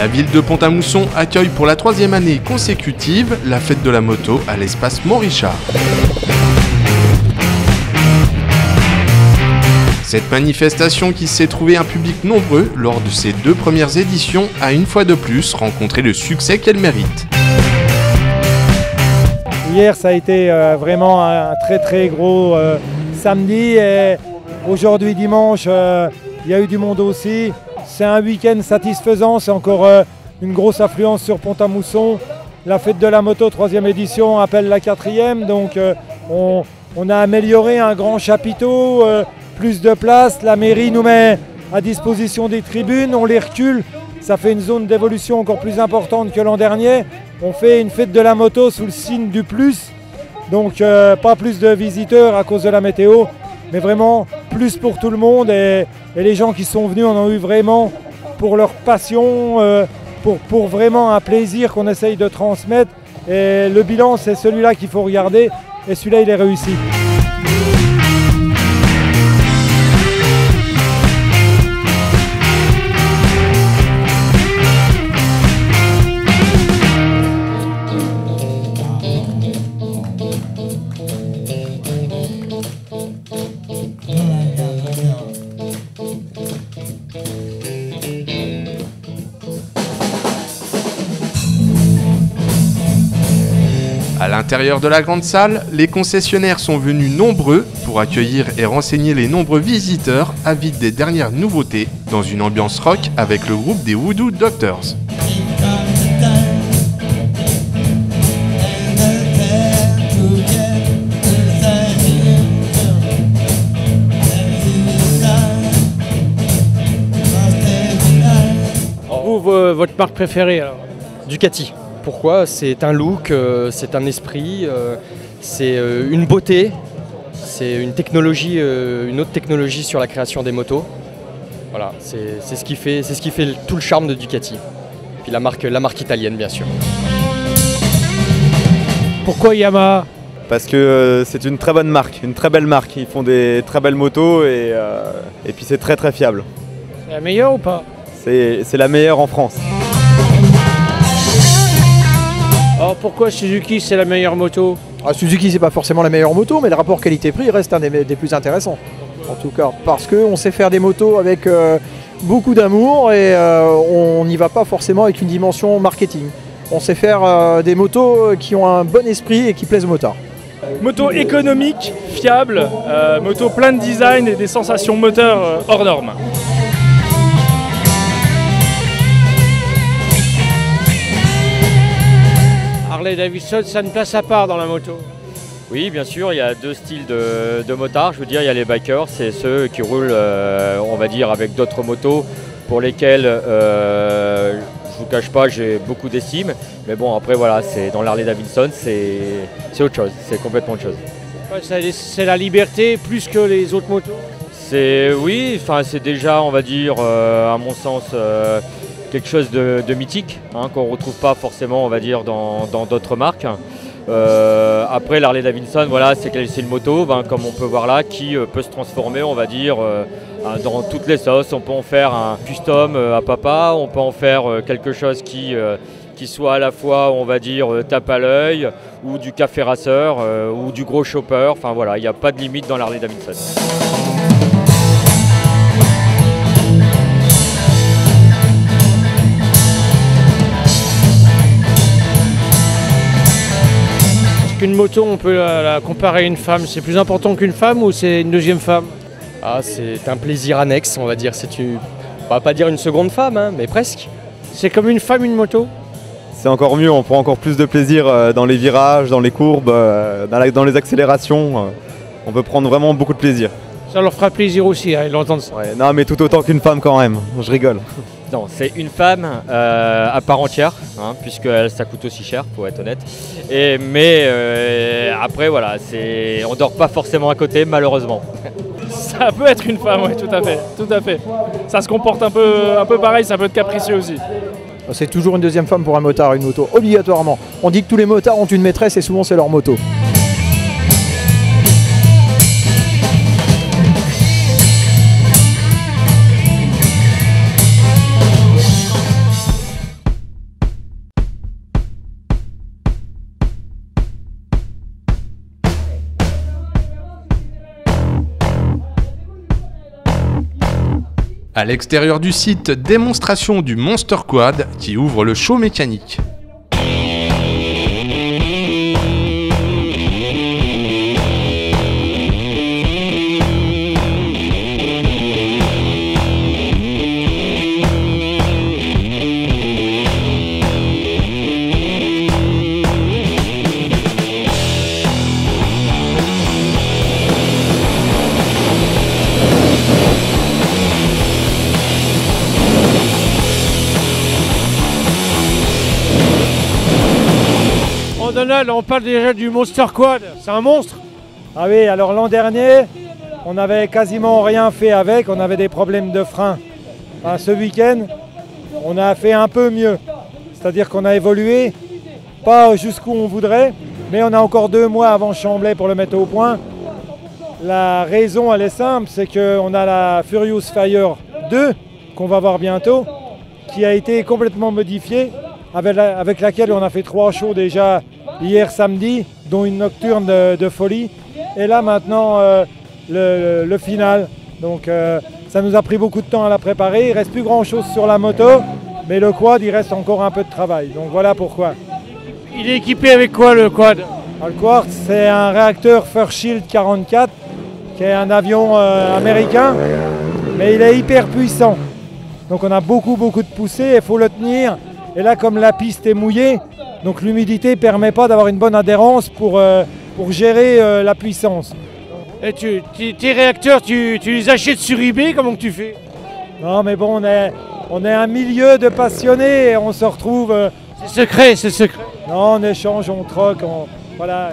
La ville de Pont-à-Mousson accueille pour la 3e année consécutive la fête de la moto à l'espace Mont-Richard. Cette manifestation qui s'est trouvé un public nombreux lors de ses 2 premières éditions a une fois de plus rencontré le succès qu'elle mérite. Hier ça a été vraiment un très gros samedi et aujourd'hui dimanche il y a eu du monde aussi. C'est un week-end satisfaisant, c'est encore une grosse affluence sur Pont-à-Mousson. La fête de la moto 3e édition appelle la 4e, donc on a amélioré un grand chapiteau. Plus de place, la mairie nous met à disposition des tribunes, on les recule, ça fait une zone d'évolution encore plus importante que l'an dernier. On fait une fête de la moto sous le signe du plus, donc pas plus de visiteurs à cause de la météo, mais vraiment plus pour tout le monde et les gens qui sont venus en ont eu vraiment pour leur passion, pour vraiment un plaisir qu'on essaye de transmettre et le bilan c'est celui-là qu'il faut regarder et celui-là il est réussi. À l'intérieur de la grande salle, les concessionnaires sont venus nombreux pour accueillir et renseigner les nombreux visiteurs avides des dernières nouveautés dans une ambiance rock avec le groupe des Voodoo Doctors. Votre marque préférée alors? Ducati. Pourquoi? C'est un look, c'est un esprit, c'est une beauté, c'est une technologie, une autre technologie sur la création des motos. Voilà, c'est ce qui fait tout le charme de Ducati. Puis la marque italienne bien sûr. Pourquoi Yamaha? Parce que c'est une très bonne marque, une très belle marque. Ils font des très belles motos et puis c'est très fiable. C'est la meilleure ou pas? C'est la meilleure en France. Alors pourquoi Suzuki c'est la meilleure moto? Suzuki c'est pas forcément la meilleure moto, mais le rapport qualité-prix reste un des plus intéressants. En tout cas, parce qu'on sait faire des motos avec beaucoup d'amour et on n'y va pas forcément avec une dimension marketing. On sait faire des motos qui ont un bon esprit et qui plaisent aux motards. Moto économique, fiable, moto plein de design et des sensations moteurs hors normes. Harley-Davidson, ça a une place à part dans la moto. Oui, bien sûr, il y a 2 styles de motards. Je veux dire, il y a les bikers, c'est ceux qui roulent, on va dire, avec d'autres motos pour lesquels, je vous cache pas, j'ai beaucoup d'estime. Mais bon, après, voilà, dans l'Harley-Davidson, c'est autre chose, c'est complètement autre chose. Ouais, c'est la liberté plus que les autres motos. Oui, c'est déjà, on va dire, à mon sens, quelque chose de mythique, hein, qu'on ne retrouve pas forcément, on va dire, dans d'autres marques. Après, l'Harley Davidson, voilà, c'est une moto, comme on peut voir là, qui peut se transformer, on va dire, dans toutes les sauces. On peut en faire un custom à papa, on peut en faire quelque chose qui soit à la fois, on va dire, tape à l'œil, ou du café racer, ou du gros chopper. Enfin voilà, il n'y a pas de limite dans l'Harley Davidson. Qu'une moto, on peut la comparer à une femme, c'est plus important qu'une femme ou c'est une deuxième femme? C'est un plaisir annexe, on va dire. On va pas dire une seconde femme, hein, mais presque. C'est comme une femme, une moto? C'est encore mieux, on prend encore plus de plaisir dans les virages, dans les courbes, dans les accélérations. On peut prendre vraiment beaucoup de plaisir. Ça leur fera plaisir aussi, hein, ils l'entendent ça. Ouais, non, mais tout autant qu'une femme quand même, je rigole. Non, c'est une femme à part entière, hein, puisque ça coûte aussi cher, pour être honnête. Mais après, voilà, on dort pas forcément à côté, malheureusement. Ça peut être une femme, oui, tout à fait. Ça se comporte un peu pareil, ça peut être capricieux aussi. C'est toujours une deuxième femme pour un motard, une moto, obligatoirement. On dit que tous les motards ont une maîtresse et souvent c'est leur moto. À l'extérieur du site, démonstration du Monster Quad qui ouvre le show mécanique. Donald, on parle déjà du Monster Quad, c'est un monstre. Ah oui, alors l'an dernier, on n'avait quasiment rien fait avec, on avait des problèmes de frein. Enfin, ce week-end, on a fait un peu mieux. C'est-à-dire qu'on a évolué, pas jusqu'où on voudrait, mais on a encore 2 mois avant Chambly pour le mettre au point. La raison, elle est simple, c'est qu'on a la Furious Fire 2, qu'on va voir bientôt, qui a été complètement modifiée, avec laquelle on a fait 3 shows déjà hier samedi, dont une nocturne de folie. Et là maintenant, le final. Donc ça nous a pris beaucoup de temps à la préparer. Il ne reste plus grand chose sur la moto, mais le quad, il reste encore un peu de travail. Donc voilà pourquoi. Il est équipé avec quoi le quad? Le quad, c'est un réacteur Fairchild 44, qui est un avion américain, mais il est hyper puissant. Donc on a beaucoup de poussée, il faut le tenir. Et là, comme la piste est mouillée, donc l'humidité ne permet pas d'avoir une bonne adhérence pour gérer la puissance. Et tes réacteurs, tu les achètes sur eBay, comment que tu fais? Non mais bon, on est un milieu de passionnés et on se retrouve... C'est secret, c'est secret. Non, on échange, on troque, voilà.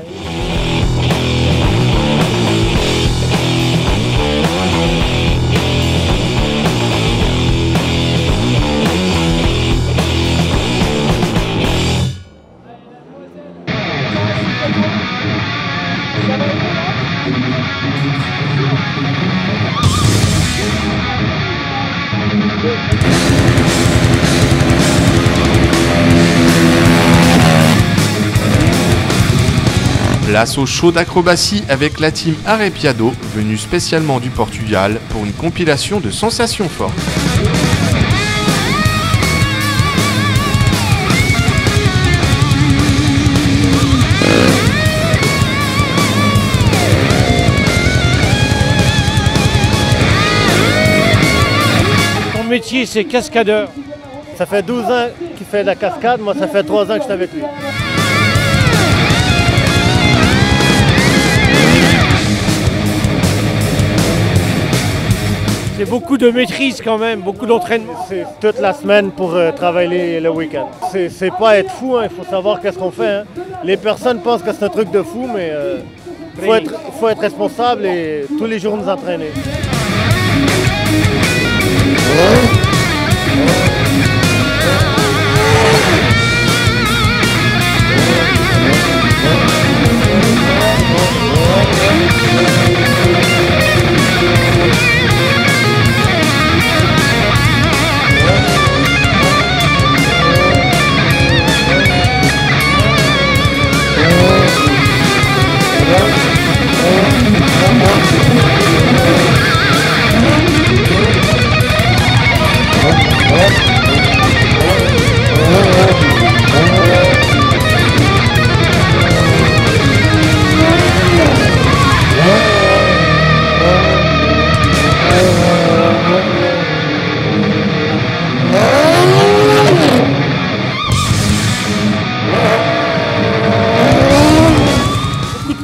Place au show d'acrobatie avec la team Arrepiado, venue spécialement du Portugal pour une compilation de sensations fortes. Ton métier, c'est cascadeur. Ça fait 12 ans qu'il fait de la cascade, moi ça fait 3 ans que je suis avec lui. C'est beaucoup de maîtrise quand même, beaucoup d'entraînement. C'est toute la semaine pour travailler le week-end. C'est pas être fou, il faut savoir qu'est-ce qu'on fait. Hein. Les personnes pensent que c'est un truc de fou, mais faut être responsable et tous les jours nous entraîner.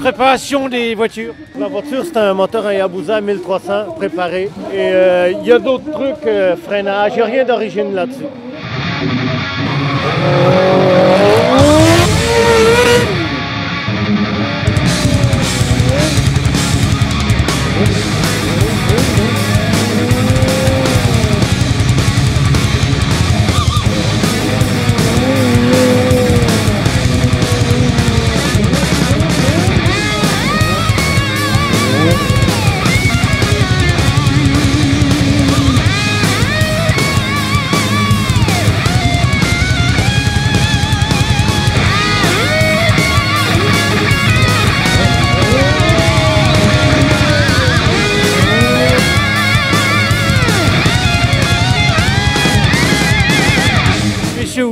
Préparation des voitures. La voiture, c'est un moteur Hayabusa 1300 préparé. Et il y a d'autres trucs, freinage, il n'y a rien d'origine là-dessus.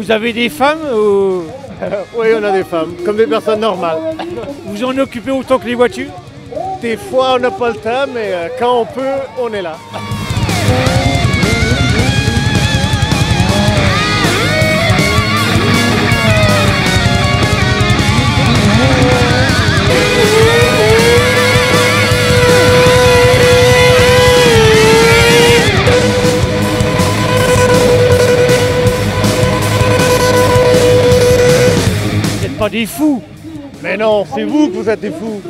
Vous avez des femmes ou Oui, on a des femmes, comme des personnes normales. vous en occupez autant que les voitures? Des fois, on n'a pas le temps, mais quand on peut, on est là. Vous n'êtes pas des fous. Mais non, c'est vous que vous êtes des fous.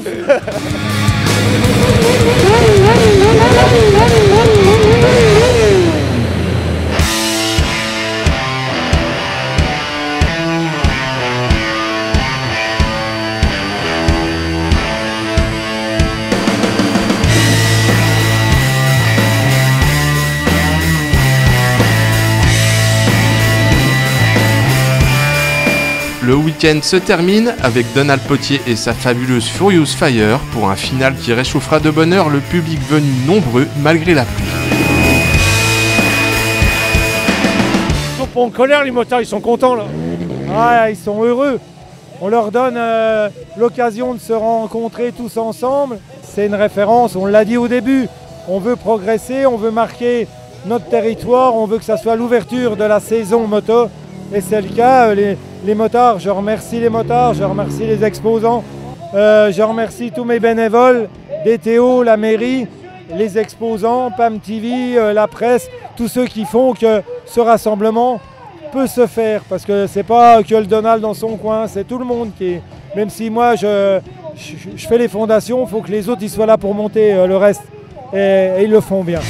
Le week-end se termine avec Donald Potier et sa fabuleuse Furious Fire pour un final qui réchauffera de bonne heure le public venu nombreux malgré la pluie. Ils sont pas en colère, les motards, ils sont contents là. Ah, ils sont heureux. On leur donne l'occasion de se rencontrer tous ensemble. C'est une référence, on l'a dit au début. On veut progresser, on veut marquer notre territoire, on veut que ça soit l'ouverture de la saison moto. Et c'est le cas, les motards, je remercie les motards, je remercie les exposants, je remercie tous mes bénévoles, DTO, la mairie, les exposants, PAM TV, la presse, tous ceux qui font que ce rassemblement peut se faire. Parce que c'est pas que le Donald dans son coin, c'est tout le monde qui est... Même si moi je fais les fondations, il faut que les autres ils soient là pour monter le reste. Et ils le font bien.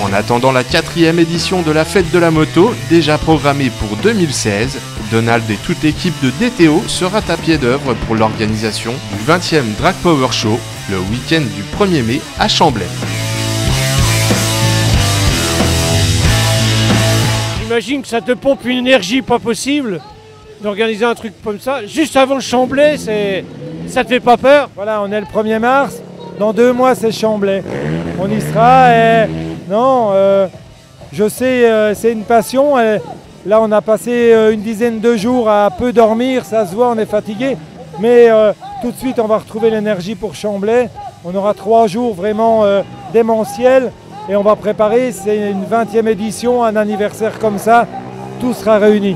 En attendant la 4e édition de la fête de la moto, déjà programmée pour 2016, Donald et toute l'équipe de DTO sera à pied d'œuvre pour l'organisation du 20e Drag Power Show, le week-end du 1er mai à Chamblay. J'imagine que ça te pompe une énergie pas possible d'organiser un truc comme ça. Juste avant le Chamblay, ça te fait pas peur? Voilà, on est le 1er mars, dans 2 mois c'est Chamblay. On y sera et... Non, je sais, c'est une passion. Et là, on a passé une dizaine de jours à peu dormir, ça se voit, on est fatigué. Mais tout de suite, on va retrouver l'énergie pour Chamblay. On aura 3 jours vraiment démentiels et on va préparer, c'est une 20e édition, un anniversaire comme ça. Tout sera réuni.